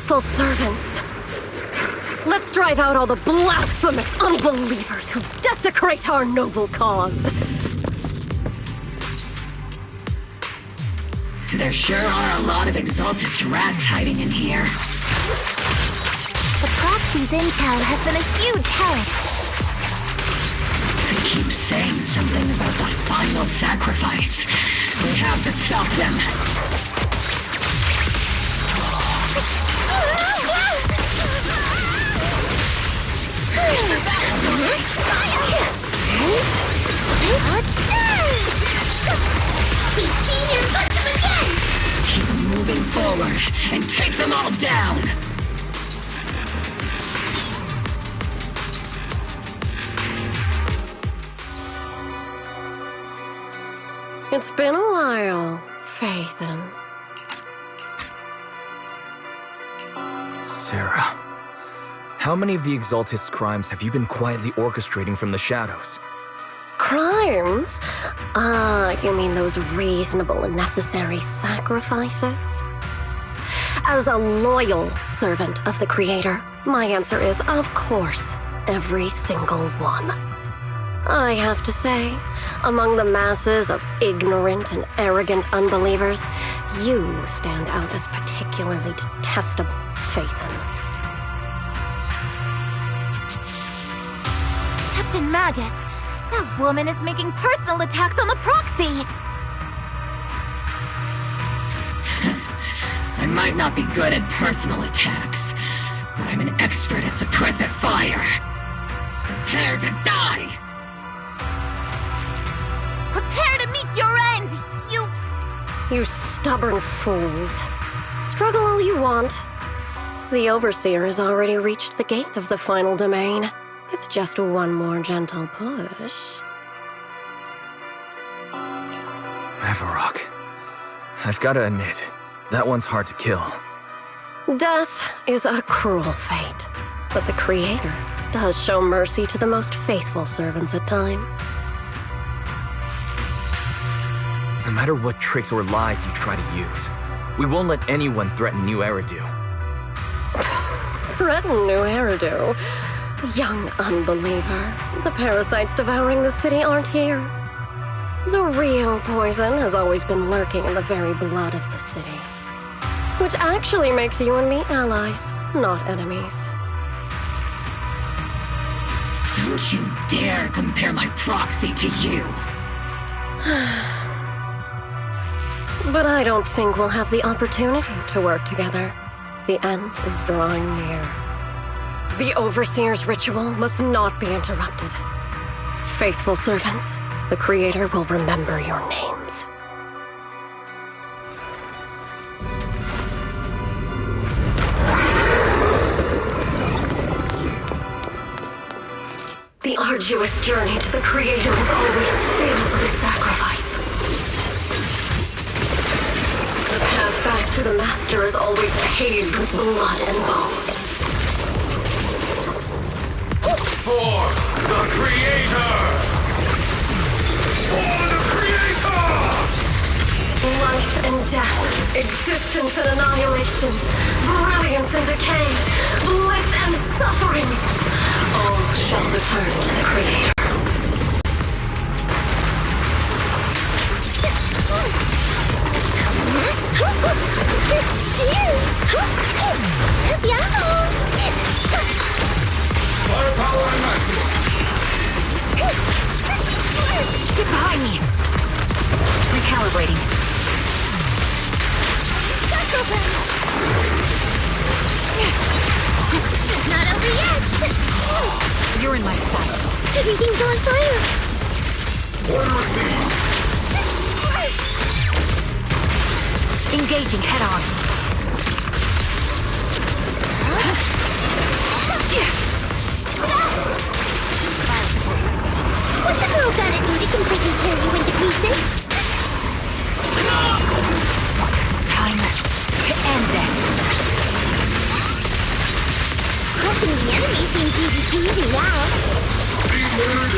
faithful servants. Let's drive out all the blasphemous unbelievers who desecrate our noble cause. There sure are a lot of exaltist rats hiding in here. The proxy's intel has been a huge help. They keep saying something about the final sacrifice. We have to stop them. He's senior bunch again! Keep moving forward and take them all down. It's been a while, Phaethon. Sarah, how many of the Exaltist's crimes have you been quietly orchestrating from the shadows? Crimes? You mean those reasonable and necessary sacrifices? As a loyal servant of the Creator, my answer is, of course, every single one. I have to say, among the masses of ignorant and arrogant unbelievers, you stand out as particularly detestable, Phaethon. Captain Magus, that woman is making personal attacks on the proxy! I might not be good at personal attacks, but I'm an expert at suppressive fire. Prepare to die! Prepare to meet your end, You stubborn fools. Struggle all you want. The Overseer has already reached the gate of the final domain. It's just one more gentle push. Avarok. I've gotta admit, that one's hard to kill. Death is a cruel fate, but the Creator does show mercy to the most faithful servants at times. No matter what tricks or lies you try to use, we won't let anyone threaten New Eridu. Threaten New Eridu? Young unbeliever. The parasites devouring the city aren't here. The real poison has always been lurking in the very blood of the city. Which actually makes you and me allies, not enemies. Don't you dare compare my proxy to you! But I don't think we'll have the opportunity to work together. The end is drawing near. The Overseer's ritual must not be interrupted. Faithful servants, the Creator will remember your names. The arduous journey to the Creator is always filled with sacrifice. The path back to the Master is always paved with blood and bones. For the Creator! For the Creator! Life and death, existence and annihilation, brilliance and decay, bliss and suffering, all shall return to the Creator. Firepower and maximum! Get behind me! Recalibrating. It's not over yet! You're in my sight. Everything's on fire! Order received! Engaging head on. What's a girl gotta do to completely tear you into pieces? Time to end this. Crushing the enemy seems easy peasy now.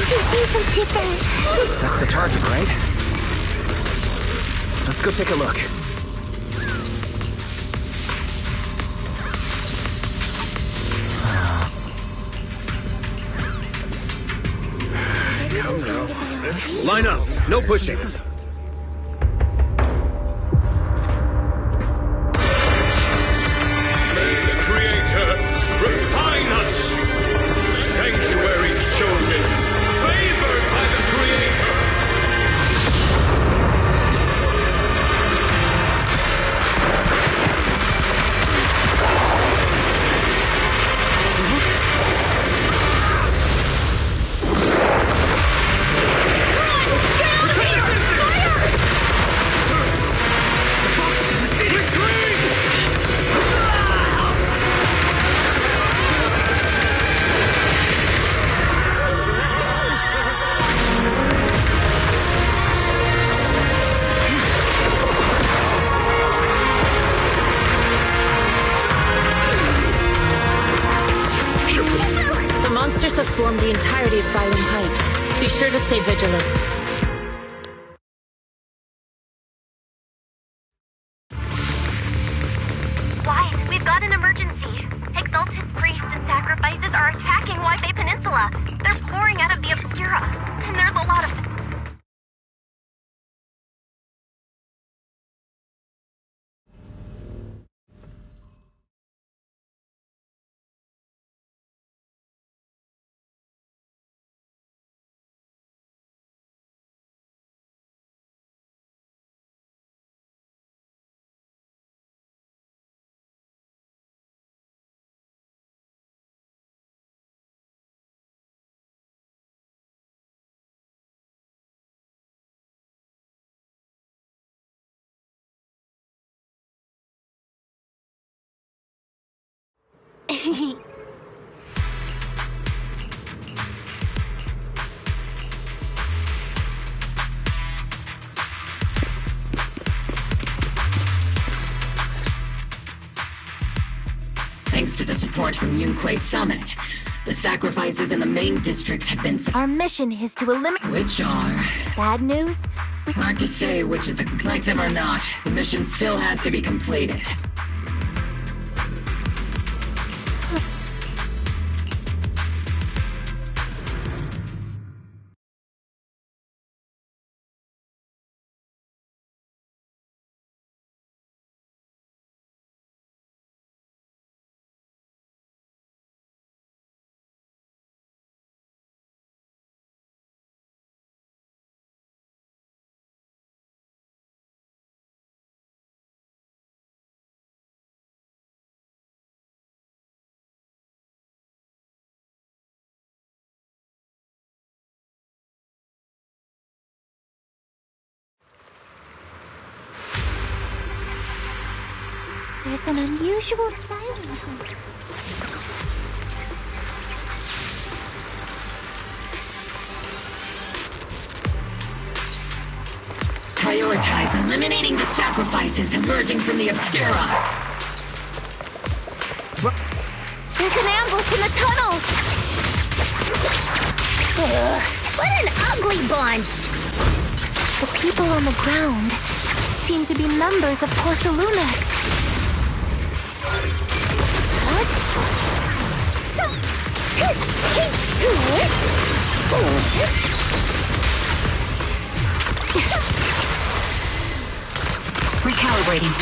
You seem so chipper. That's the target, right? Let's go take a look. Line up. No pushing. May the Creator refine us. Sanctuaries chosen, favored by the Creator. The monsters have swarmed the entirety of Phylum Heights. Be sure to stay vigilant. Wise, we've got an emergency. Exalted priests and sacrifices are attacking Wi-Fi Peninsula. They're pouring out of the Obscura, and there's a lot of... Thanks to the support from Yunque's summit, the sacrifices in the main district have been... Our mission is to eliminate... Which are... Bad news? Hard to say which is the... Like them or not, the mission still has to be completed. There's an unusual silence. Prioritize eliminating the sacrifices emerging from the Obscura. There's an ambush in the tunnels! Ugh, what an ugly bunch! The people on the ground seem to be members of Porcellunex. Recalibrating.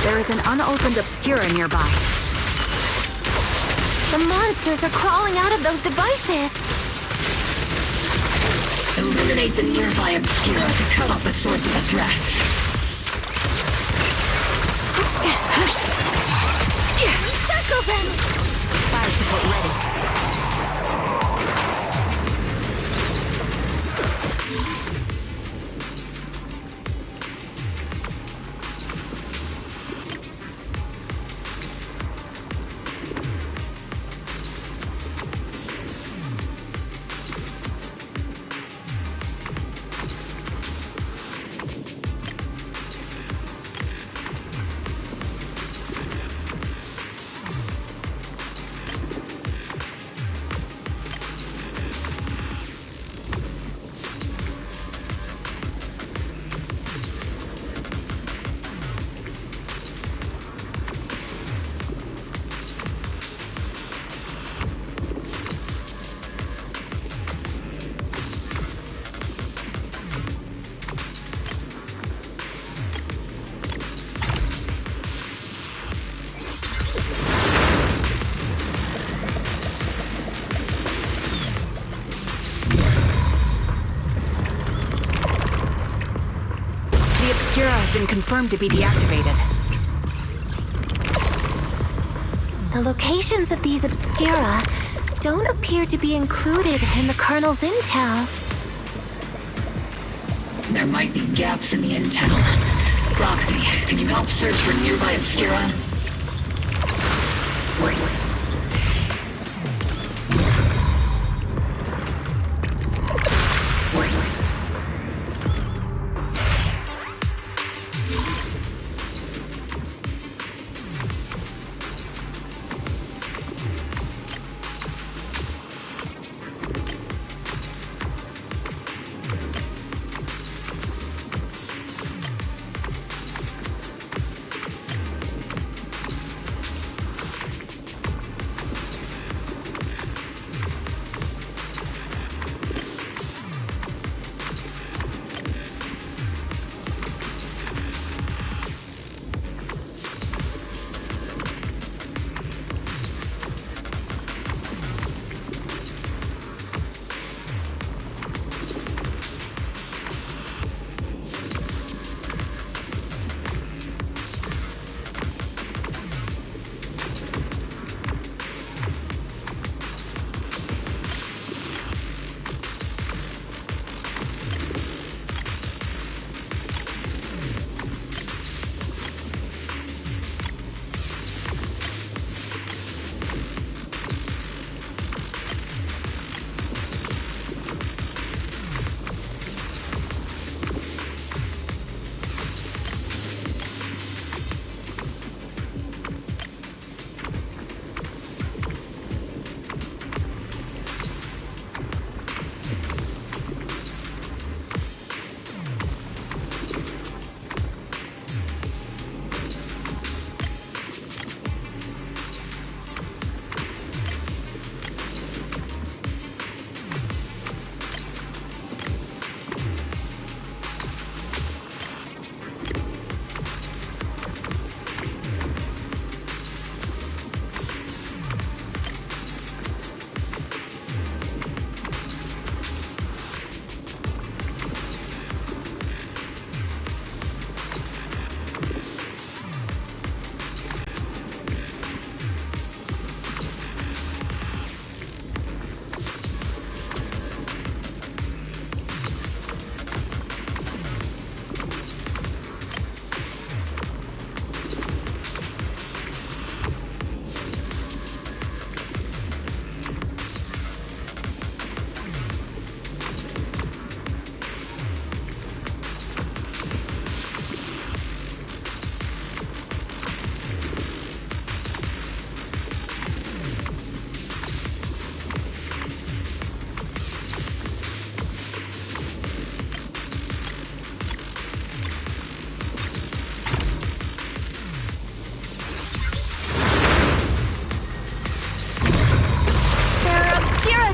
There is an unopened Obscura nearby. The monsters are crawling out of those devices! Eliminate the nearby Obscura to cut off the source of the threats. Circle them! Fire support ready. been confirmed to be deactivated. The locations of these obscura don't appear to be included in the Colonel's intel. There might be gaps in the intel. Roxy, can you help search for nearby obscura?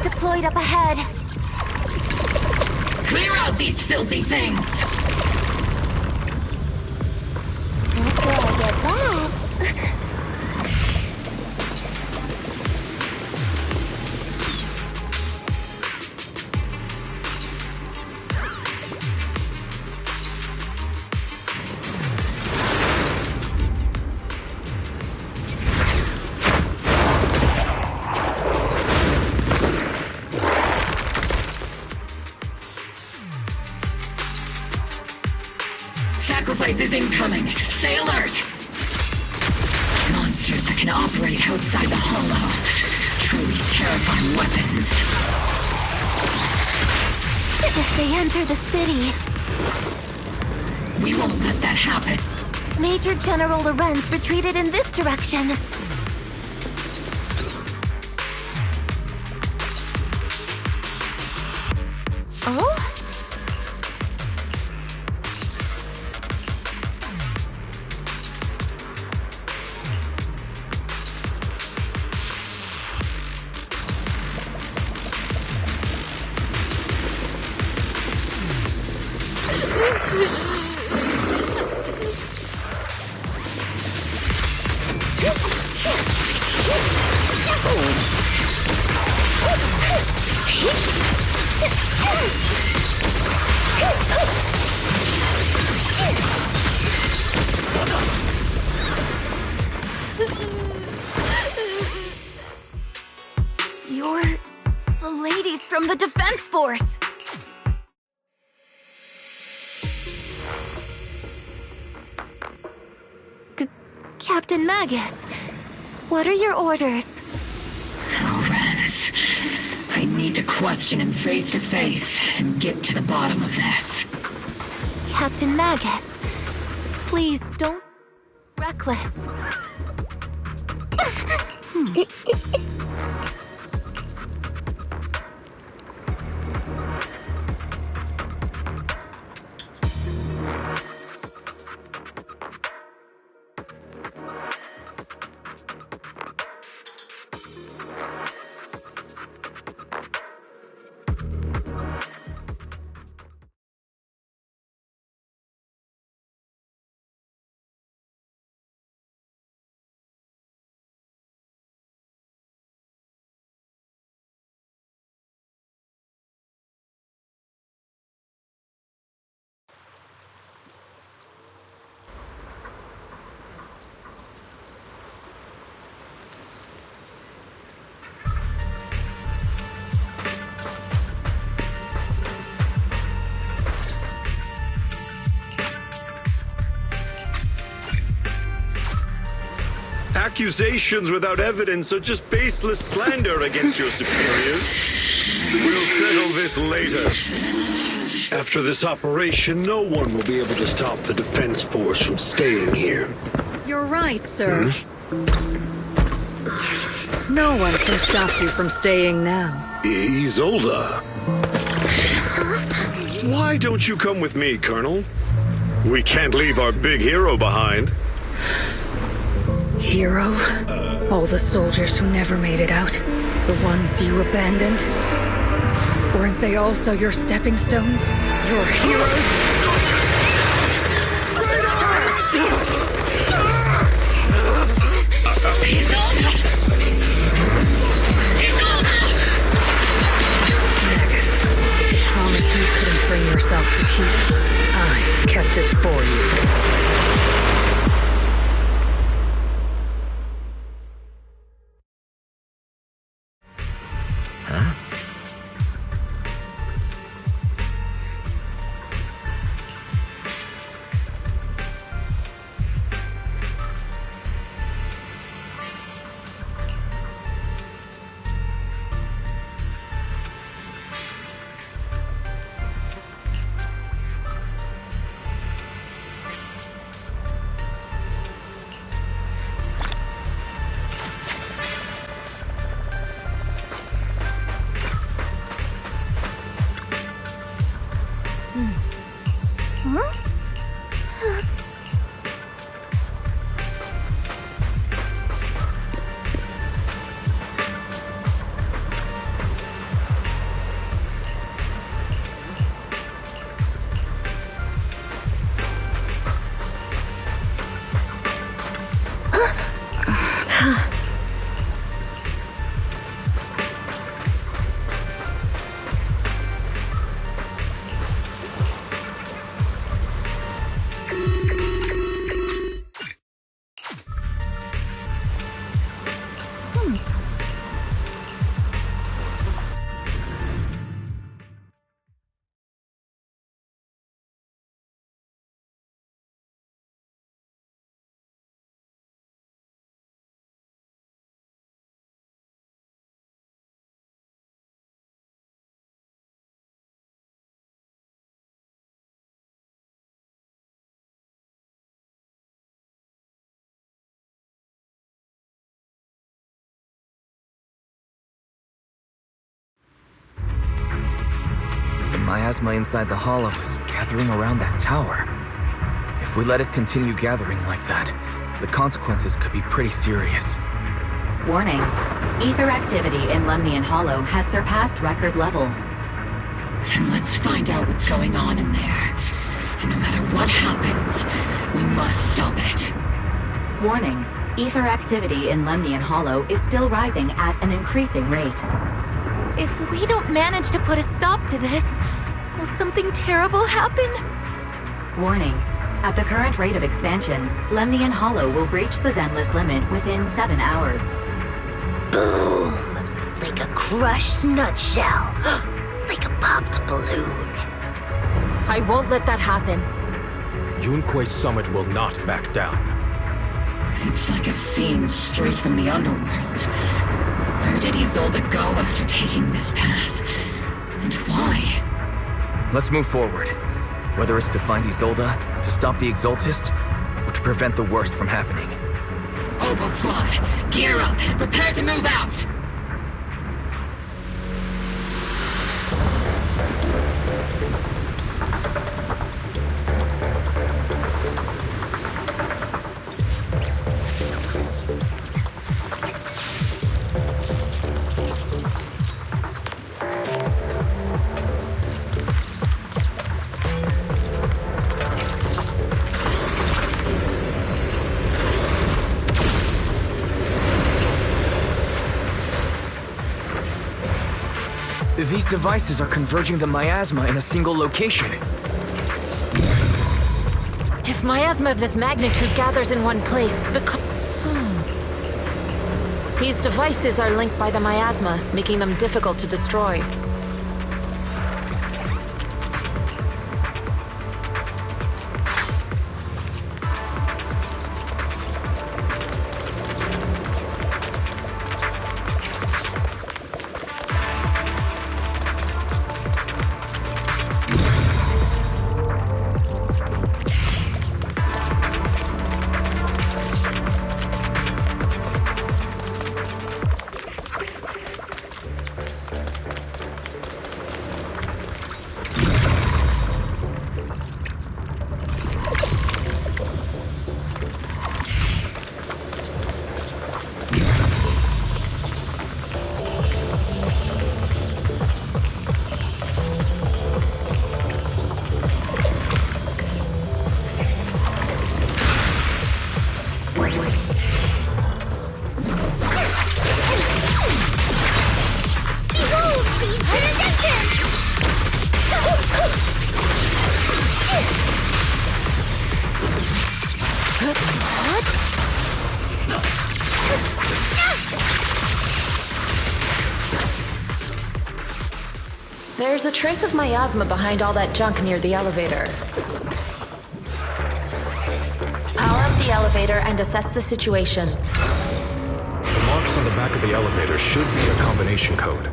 Deployed up ahead. Clear out these filthy things! After I get back... Sacrifice is incoming. Stay alert. Monsters that can operate outside the hollow. Truly terrifying weapons. If they enter the city... We won't let that happen. Major General Lorenz retreated in this direction. Oh? defense force! Captain Magus, what are your orders? Lorenz, I need to question him face to face and get to the bottom of this. Captain Magus, please don't... reckless. Accusations without evidence are just baseless slander against your superiors. We'll settle this later. After this operation, no one will be able to stop the defense force from staying here. You're right, sir. No one can stop you from staying now. Isolde. Why don't you come with me, Colonel? We can't leave our big hero behind. Hero? All the soldiers who never made it out? The ones you abandoned? Weren't they also your stepping stones? Your heroes? Magus, promise you couldn't bring yourself to keep. I kept it for you. The miasma inside the hollow is gathering around that tower. If we let it continue gathering like that, the consequences could be pretty serious. Warning. Ether activity in Lemnian Hollow has surpassed record levels. Then let's find out what's going on in there. And no matter what happens, we must stop it. Warning. Ether activity in Lemnian Hollow is still rising at an increasing rate. If we don't manage to put a stop to this, will something terrible happen? Warning. At the current rate of expansion, Lemnian Hollow will breach the Zenless limit within 7 hours. Boom! Like a crushed nutshell. like a popped balloon. I won't let that happen. Yunque's summit will not back down. It's like a scene straight from the underworld. Where did Isolde go after taking this path? And why? Let's move forward. Whether it's to find Isolde, to stop the Exaltist, or to prevent the worst from happening. Oboe Squad, gear up and prepare to move out! These devices are converging the miasma in a single location. If miasma of this magnitude gathers in one place, These devices are linked by the miasma, making them difficult to destroy. There's a trace of miasma behind all that junk near the elevator. Power up the elevator and assess the situation. The marks on the back of the elevator should be a combination code.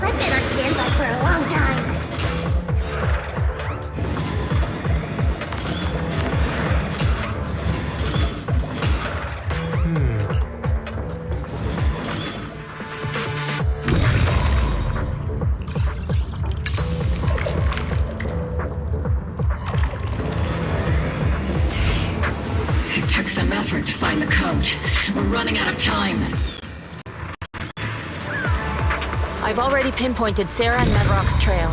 I've been on standby for a long time. To find the code. We're running out of time. I've already pinpointed Sarah and Mevrock's trail.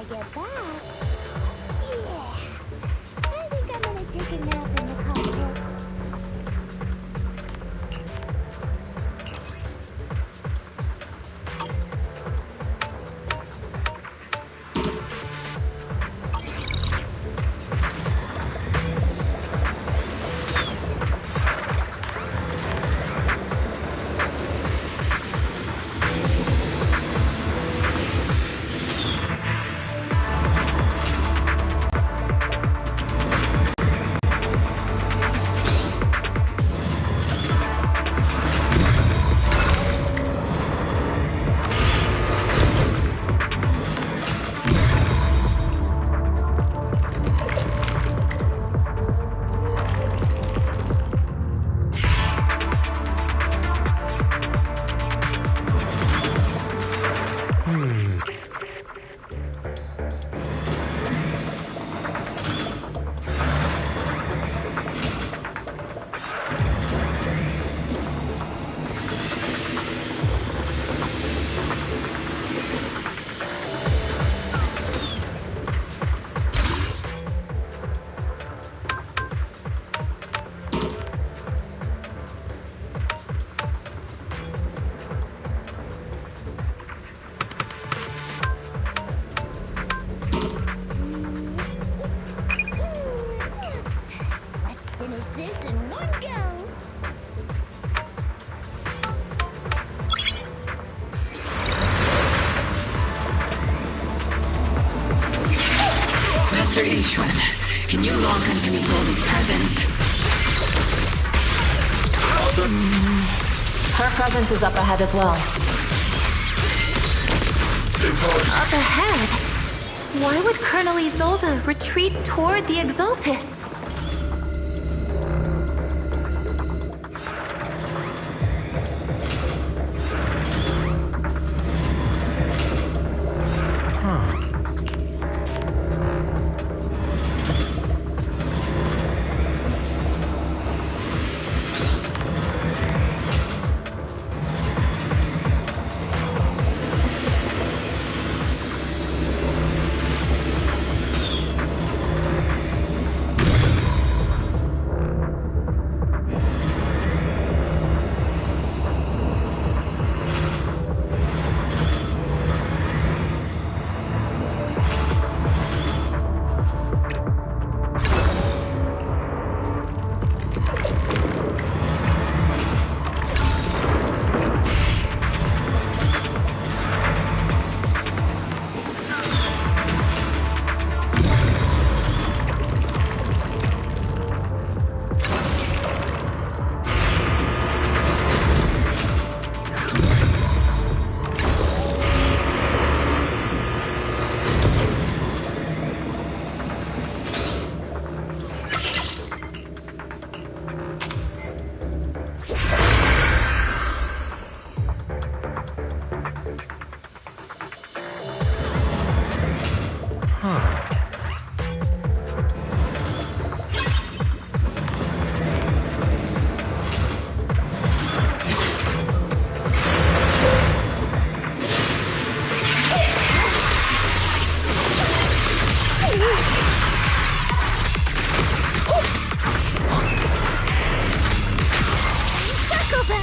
I get back... Yeah. I think I'm gonna take a nap in the cockpit. Master Ishwan, can you log into Isolde's presence? Her presence is up ahead as well. Up ahead? Why would Colonel Isolde retreat toward the Exaltists?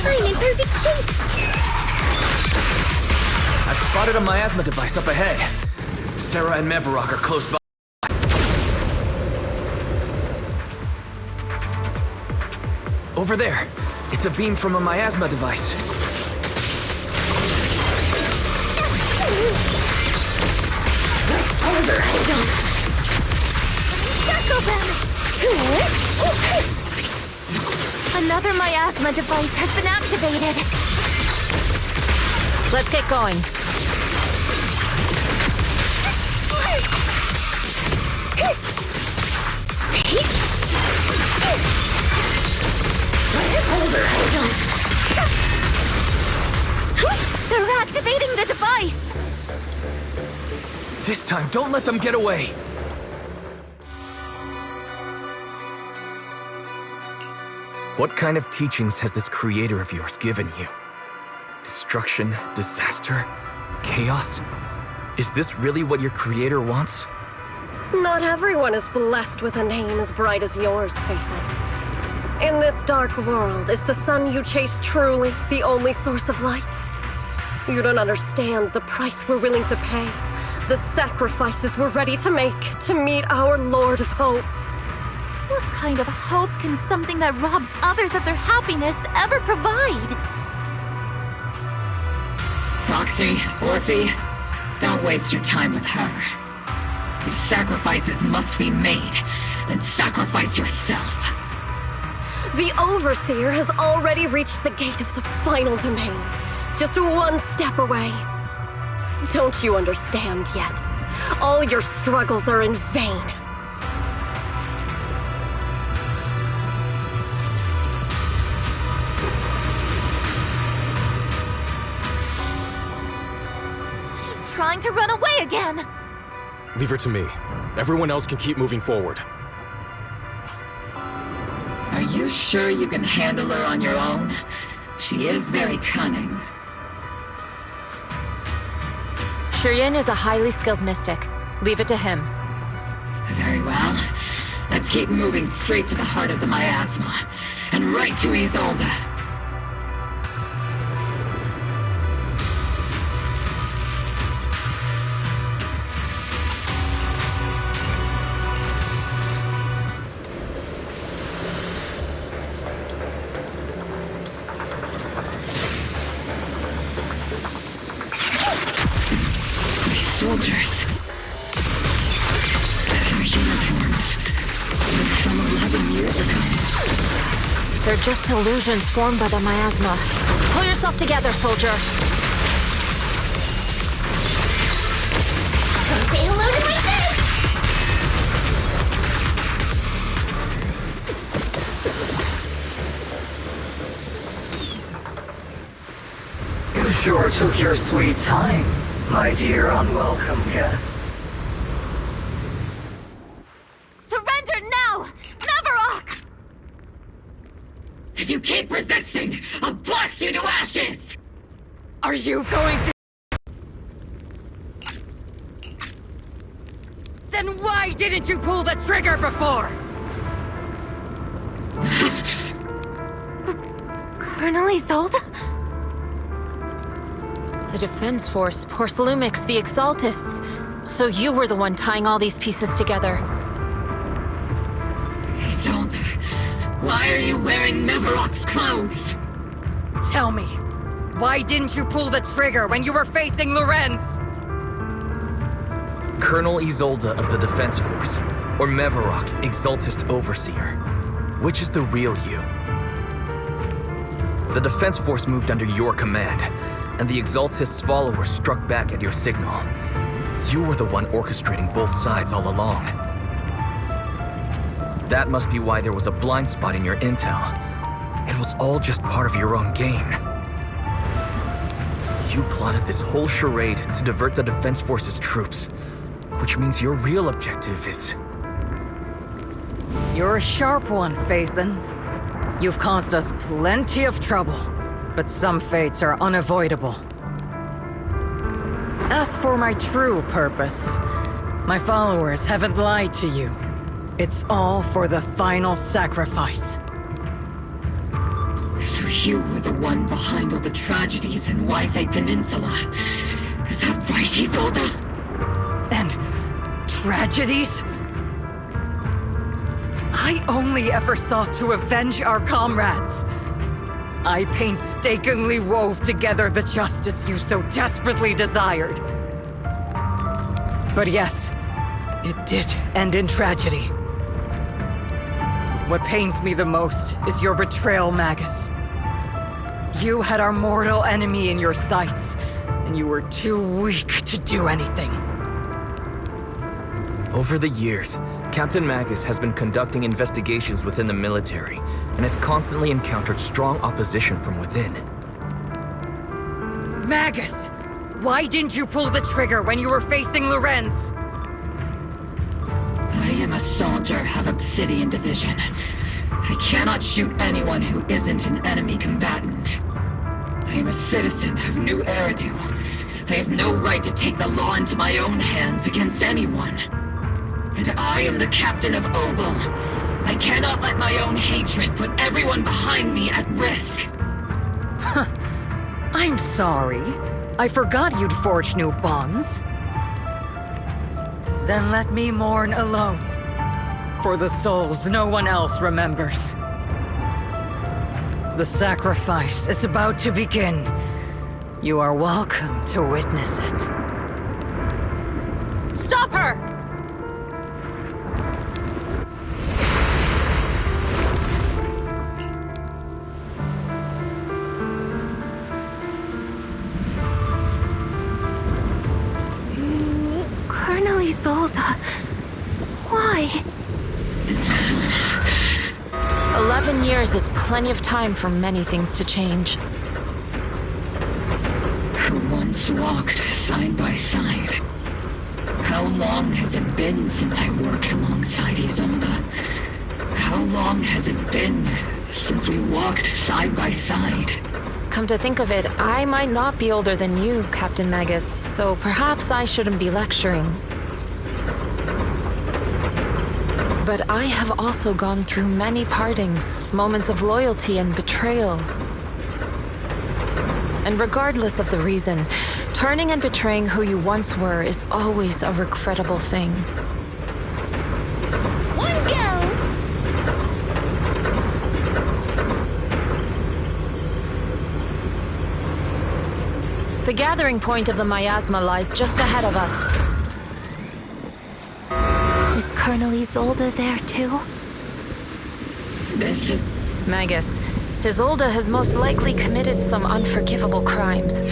I'm in perfect shape! I've spotted a miasma device up ahead. Sarah and Mevarok are close by. Over there. It's a beam from a miasma device. Over, I don't... Circle them! Another miasma device has been activated. Let's get going. Over, I don't... They're activating the device! This time, don't let them get away! What kind of teachings has this creator of yours given you? Destruction, disaster, chaos? Is this really what your creator wants? Not everyone is blessed with a name as bright as yours, Faithlin. In this dark world, is the sun you chase truly the only source of light? You don't understand the price we're willing to pay, the sacrifices we're ready to make to meet our Lord of Hope. What kind of hope can something that robs others of their happiness ever provide? Roxy, Orphe, don't waste your time with her. If sacrifices must be made, then sacrifice yourself. The Overseer has already reached the gate of the final domain, just one step away. Don't you understand yet? All your struggles are in vain. She's trying to run away again! Leave her to me. Everyone else can keep moving forward. Are you sure you can handle her on your own? She is very cunning. Shiryan is a highly skilled mystic. Leave it to him. Very well. Let's keep moving straight to the heart of the miasma, and right to Isolde. Soldiers. Their uniforms. From 11 years ago. They're just illusions formed by the miasma. Pull yourself together, soldier. Come say hello to my bed! You sure took your sweet time, my dear unwelcome guests. Surrender now! Mavarok! If you keep resisting, I'll blast you to ashes! Are you going to... Then why didn't you pull the trigger before? Colonel Isolde? The Defense Force, Porcelumix, the Exaltists. So you were the one tying all these pieces together. Isolde, why are you wearing Mavarok's clothes? Tell me, why didn't you pull the trigger when you were facing Lorenz? Colonel Isolde of the Defense Force, or Mavarok, Exaltist Overseer. Which is the real you? The Defense Force moved under your command, and the Exaltist's followers struck back at your signal. You were the one orchestrating both sides all along. That must be why there was a blind spot in your intel. It was all just part of your own game. You plotted this whole charade to divert the Defense Force's troops, which means your real objective is... You're a sharp one, Faithlin. You've caused us plenty of trouble, but some fates are unavoidable. As for my true purpose, my followers haven't lied to you. It's all for the final sacrifice. So you were the one behind all the tragedies in Wi-Fi Peninsula. Is that right, Isolde? And tragedies? I only ever sought to avenge our comrades. I painstakingly wove together the justice you so desperately desired. But yes, it did end in tragedy. What pains me the most is your betrayal, Magus. You had our mortal enemy in your sights, and you were too weak to do anything. Over the years, Captain Magus has been conducting investigations within the military and has constantly encountered strong opposition from within. Magus! Why didn't you pull the trigger when you were facing Lorenz? I am a soldier of Obsidian Division. I cannot shoot anyone who isn't an enemy combatant. I am a citizen of New Eridu, I have no right to take the law into my own hands against anyone. And I am the captain of Obel. I cannot let my own hatred put everyone behind me at risk. I'm sorry. I forgot you'd forged new bonds. Then let me mourn alone. For the souls no one else remembers. The sacrifice is about to begin. You are welcome to witness it. Stop her! Colonel Isolde. Why? 11 years is plenty of time for many things to change. Who once walked side by side. How long has it been since I worked alongside Isolde? How long has it been since we walked side by side? Come to think of it, I might not be older than you, Captain Magus, so perhaps I shouldn't be lecturing. But I have also gone through many partings, moments of loyalty and betrayal. And regardless of the reason, turning and betraying who you once were is always a regrettable thing. One go! The gathering point of the miasma lies just ahead of us. Is Colonel Isolde there too? This is... Magus, Isolde has most likely committed some unforgivable crimes.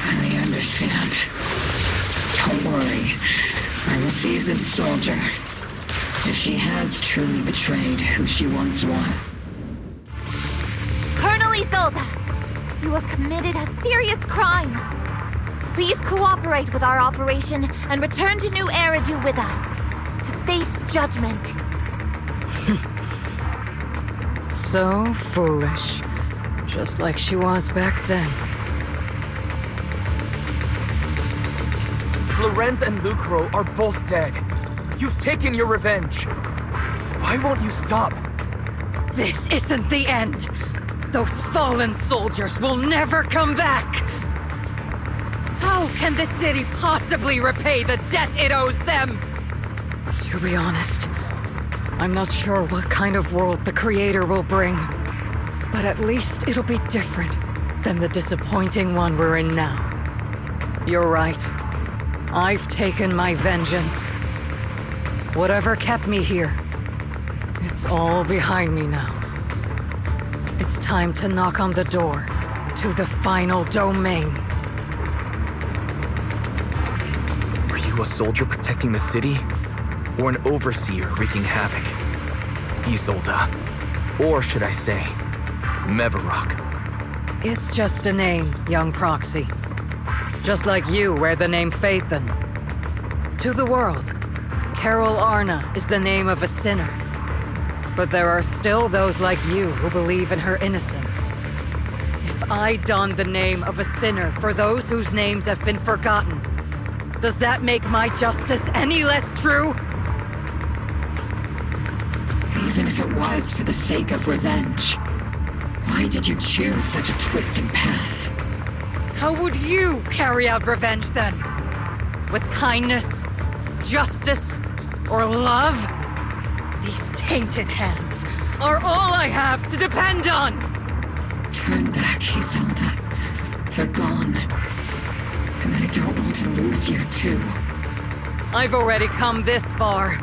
I understand. Don't worry. I'm a seasoned soldier. If she has truly betrayed who she once was... Colonel Isolde! You have committed a serious crime! Please cooperate with our operation and return to New Eridu with us to face judgment. So foolish. Just like she was back then. Lorenz and Lucro are both dead. You've taken your revenge. Why won't you stop? This isn't the end. Those fallen soldiers will never come back. How can the city possibly repay the debt it owes them? To be honest, I'm not sure what kind of world the Creator will bring. But at least it'll be different than the disappointing one we're in now. You're right. I've taken my vengeance. Whatever kept me here, it's all behind me now. It's time to knock on the door to the final domain. Were you a soldier protecting the city? Or an overseer wreaking havoc? Isolde. Or should I say, Mevarok. It's just a name, young proxy. Just like you wear the name Phaethon. To the world, Carol Arna is the name of a sinner. But there are still those like you who believe in her innocence. If I don the name of a sinner for those whose names have been forgotten, does that make my justice any less true? Even if it was for the sake of revenge, why did you choose such a twisted path? How would you carry out revenge then? With kindness, justice, or love? These tainted hands are all I have to depend on! Turn back, Isolde. They're gone. And I don't want to lose you too. I've already come this far.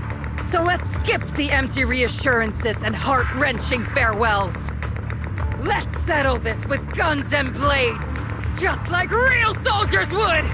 So let's skip the empty reassurances and heart-wrenching farewells. Let's settle this with guns and blades, just like real soldiers would!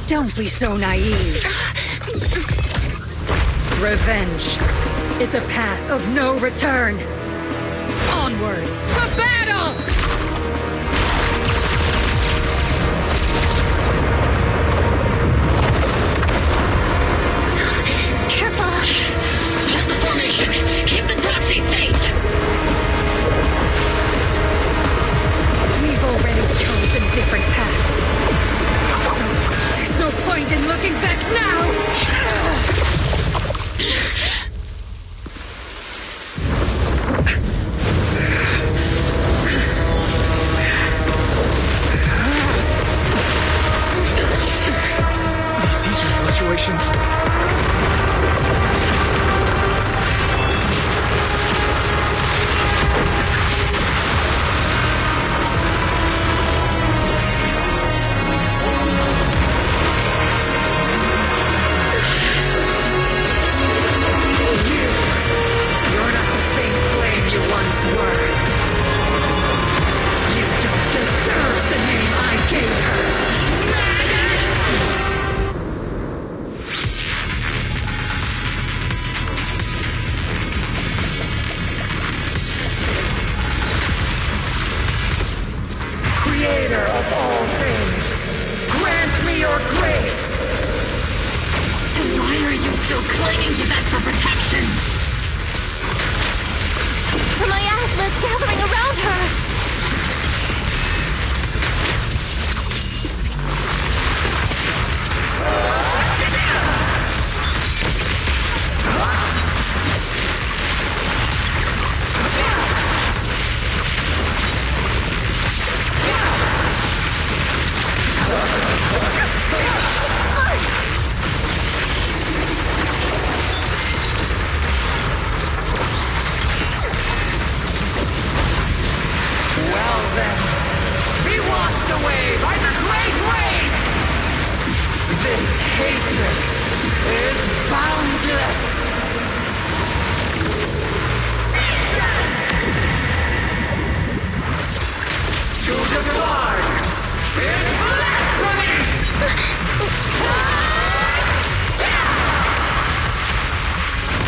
Don't be so naive. Revenge is a path of no return. Onwards to battle! Careful. Hold the formation. Keep the proxy safe. We've already chosen different paths. So there's no point in looking back now! These ether fluctuations. You're not the same flame you once were. You don't deserve the name I gave her. Creator of all things, grant me your grace. Why are you still clinging to that for protection? The miasma's gathering around her! Well then, be washed away by the great rain! This hatred is boundless! To defy is blasphemy!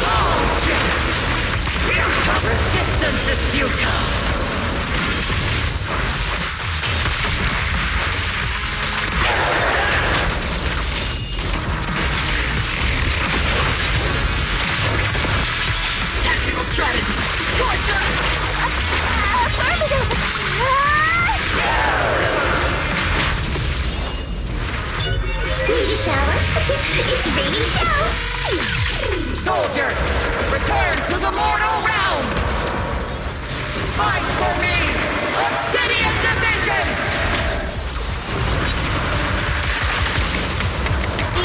All jest! Futile resistance is futile! Tactical strategy. Torture! Affirmative! Baby shower? It's baby shower! Soldiers, return to the mortal realm! Fight for me, Obsidian Division!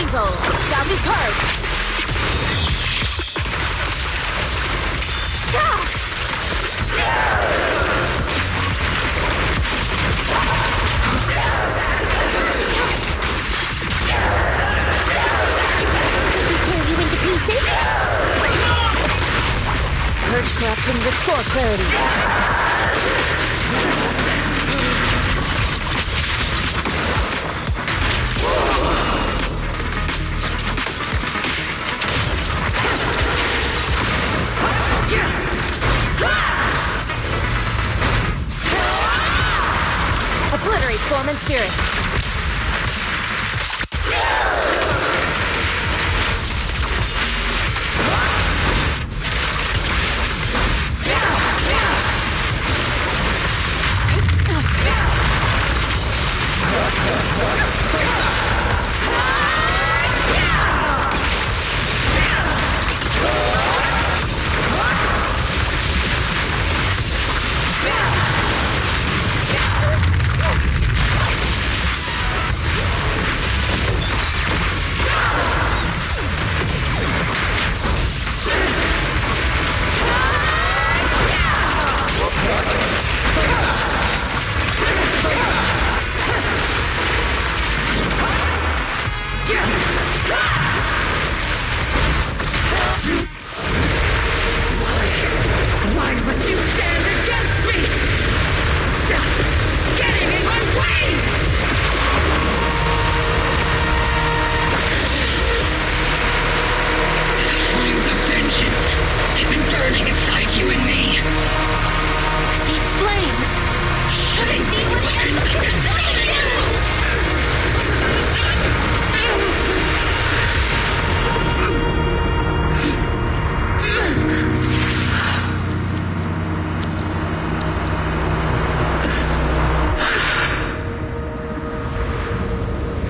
Evil shall be purged. We tear you into pieces? Purge corruption, restore clarity. Obliterate form and spirit.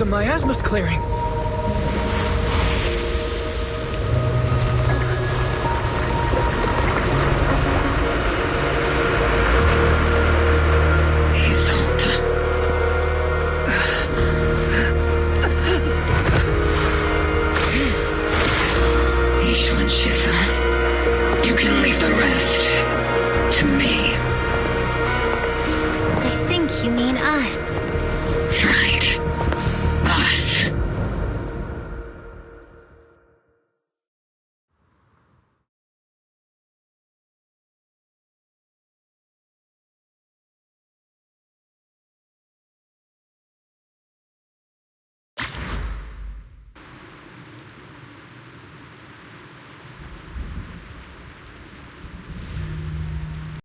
The miasma's clearing. Isolde. Ishwan Shifa. You can leave the rest to me.